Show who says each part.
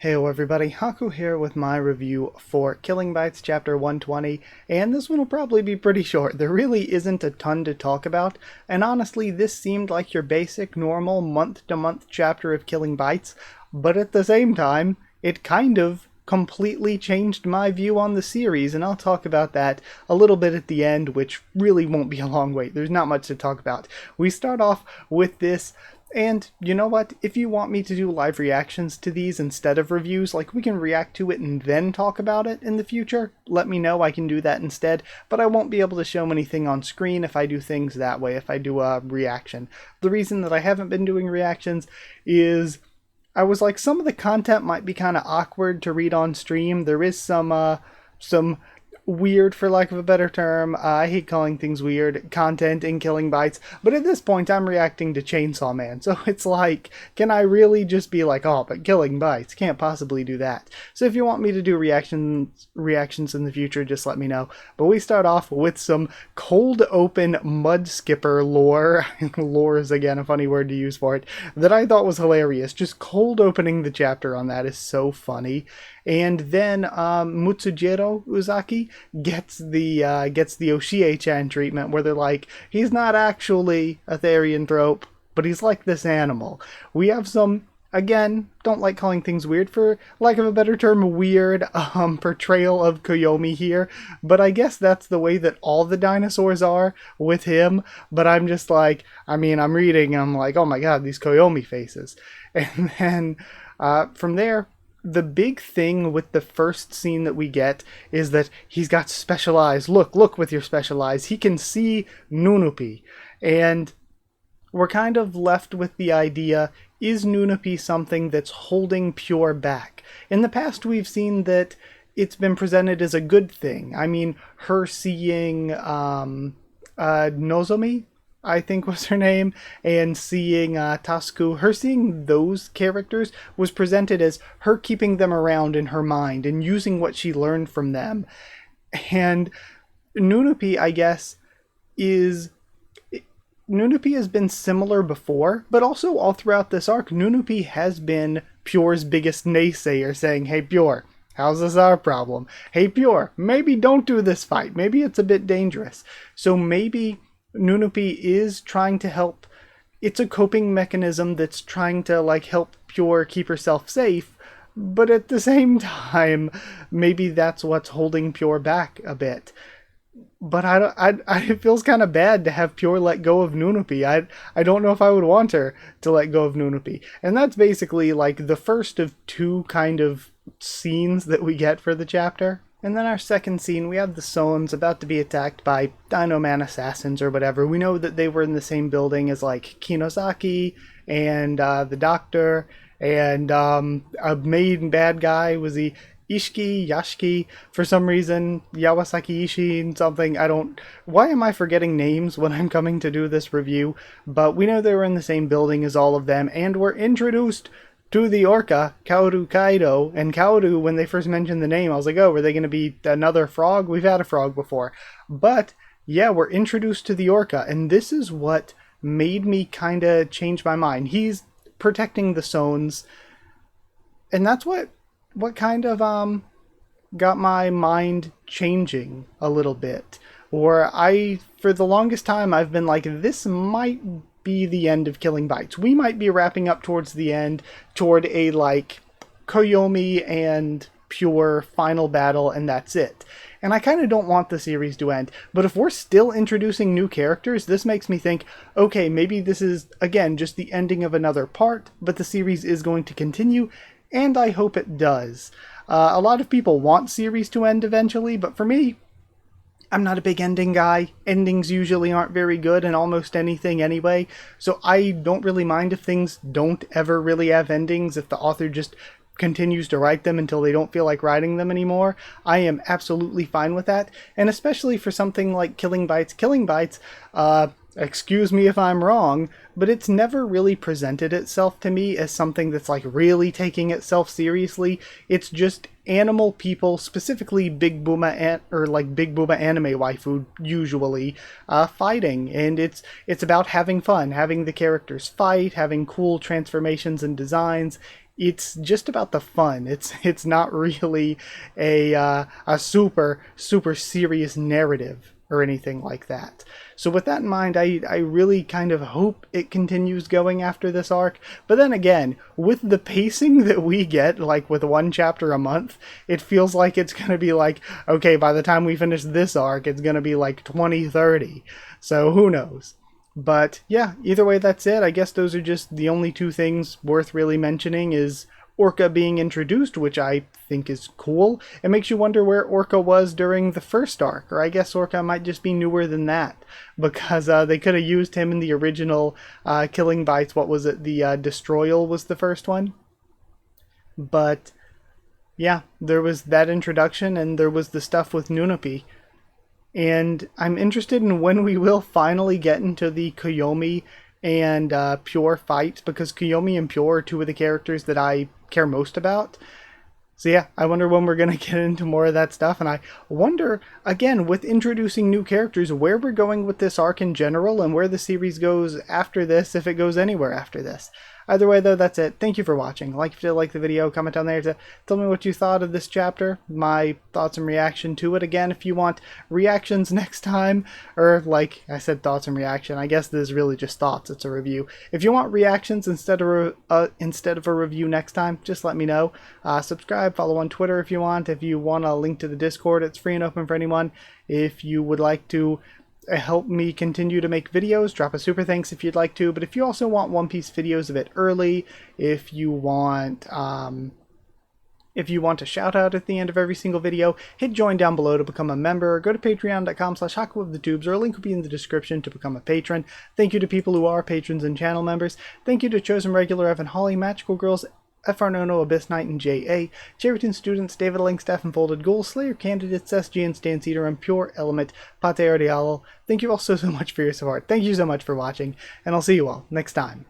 Speaker 1: Heyo everybody, Haku here with my review for Killing Bites Chapter 120, and this one will probably be pretty short. There really isn't a ton to talk about, and honestly this seemed like your basic, normal, month-to-month chapter of Killing Bites, but at the same time, it kind of completely changed my view on the series, and I'll talk about that a little bit at the end, which really won't be a long wait. There's not much to talk about. We start off with this. And you know what? If you want me to do live reactions to these instead of reviews, like we can react to it and then talk about it in the future, let me know. I can do that instead. But I won't be able to show anything on screen if I do things that way, if I do a reaction. The reason that I haven't been doing reactions is I was like, some of the content might be kind of awkward to read on stream. There is some weird, for lack of a better term, I hate calling things weird, content in Killing Bites, but at this point I'm reacting to Chainsaw Man, so it's like, can I really just be like, oh, but Killing Bites, can't possibly do that. So if you want me to do reactions in the future, just let me know. But we start off with some cold open mud skipper lore, lore is again a funny word to use for it, that I thought was hilarious. Just cold opening the chapter on that is so funny. And then Mutsujiro Uzaki gets the Oshie-chan treatment, where they're like, he's not actually a therianthrope, but he's like this animal. We have some, again, don't like calling things weird, for lack of a better term, weird portrayal of Koyomi here, but I guess that's the way that all the dinosaurs are with him. But I'm just like, I mean, I'm reading, I'm like, oh my god, these Koyomi faces. And then from there, the big thing with the first scene that we get is that he's got special eyes. Look with your special eyes. He can see Nunupi. And we're kind of left with the idea, is Nunupi something that's holding Pure back? In the past, we've seen that it's been presented as a good thing. I mean, her seeing Nozomi, I think was her name, and seeing Tasuku, her seeing those characters was presented as her keeping them around in her mind and using what she learned from them. And Nunupi, I guess, Nunupi has been similar before, but also all throughout this arc, Nunupi has been Pure's biggest naysayer, saying, hey Pure, how's this our problem? Hey Pure, maybe don't do this fight. Maybe it's a bit dangerous. So maybe Nunupi is trying to help. It's a coping mechanism that's trying to like help Pure keep herself safe, but at the same time, maybe that's what's holding Pure back a bit. But it feels kind of bad to have Pure let go of Nunupi. I don't know if I would want her to let go of Nunupi. And that's basically like the first of two kind of scenes that we get for the chapter. And then our second scene, we have the Sones about to be attacked by Dino Man assassins or whatever. We know that they were in the same building as like Kinozaki and the Doctor and a main bad guy. Was he Ishiki, Yashiki, for some reason, Yawasaki Ishii and something, why am I forgetting names when I'm coming to do this review? But we know they were in the same building as all of them, and were introduced to the Orca, Kaoru Kaido. And Kaoru, when they first mentioned the name, I was like, oh, were they going to be another frog? We've had a frog before. But, yeah, we're introduced to the Orca, and this is what made me kind of change my mind. He's protecting the Sones, and that's what kind of got my mind changing a little bit. Or for the longest time, I've been like, this might be the end of Killing Bites. We might be wrapping up towards the end, toward a like Koyomi and Pure final battle, and that's it. And I kind of don't want the series to end, but if we're still introducing new characters, this makes me think, okay, maybe this is, again, just the ending of another part, but the series is going to continue, and I hope it does. A lot of people want series to end eventually, but for me, I'm not a big ending guy. Endings usually aren't very good in almost anything anyway, so I don't really mind if things don't ever really have endings, if the author just continues to write them until they don't feel like writing them anymore. I am absolutely fine with that, and especially for something like Killing Bites. Killing Bites, excuse me if I'm wrong, but it's never really presented itself to me as something that's like really taking itself seriously. It's just animal people, specifically Big Booma Big Booma anime waifu usually, fighting, and it's about having fun, having the characters fight, having cool transformations and designs, it's just about the fun. It's not really a super serious narrative or anything like that. So with that in mind, I really kind of hope it continues going after this arc. But then again, with the pacing that we get, like with one chapter a month, it feels like it's going to be like, okay, by the time we finish this arc, it's going to be like 2030. So who knows? But yeah, either way, that's it. I guess those are just the only two things worth really mentioning is Orca being introduced, which I think is cool. It makes you wonder where Orca was during the first arc, or I guess Orca might just be newer than that, because they could have used him in the original Killing Bites. What was it? The Destroyal was the first one. But yeah, there was that introduction, and there was the stuff with Nunupi. And I'm interested in when we will finally get into the Koyomi and Pure fight, because Koyomi and Pure are two of the characters that I care most about. So yeah, I wonder when we're going to get into more of that stuff, and I wonder, again, with introducing new characters, where we're going with this arc in general, and where the series goes after this, if it goes anywhere after this. Either way, though, that's it. Thank you for watching. Like if you did like the video, comment down there to tell me what you thought of this chapter, my thoughts and reaction to it. Again, if you want reactions next time, or like I said, thoughts and reaction, I guess this is really just thoughts. It's a review. If you want reactions instead of a review next time, just let me know. Subscribe, follow on Twitter if you want. If you want a link to the Discord, it's free and open for anyone. If you would like to help me continue to make videos, drop a super thanks if you'd like to. But if you also want One Piece videos a bit early, if you want a shout out at the end of every single video, hit join down below to become a member, or go to patreon.com/HakuofTheTubes, or a link will be in the description to become a patron. Thank you to people who are patrons and channel members. Thank you to Chosen Regular Evan Holly, Magical Girls, FR Nono, Abyss Knight, and JA, Cherryton Students, David Langstaff, and Folded Gold, Slayer Candidates, SG and Stan Cedar, and Pure Element, Pate Ardialo. Thank you all so much for your support. Thank you so much for watching, and I'll see you all next time.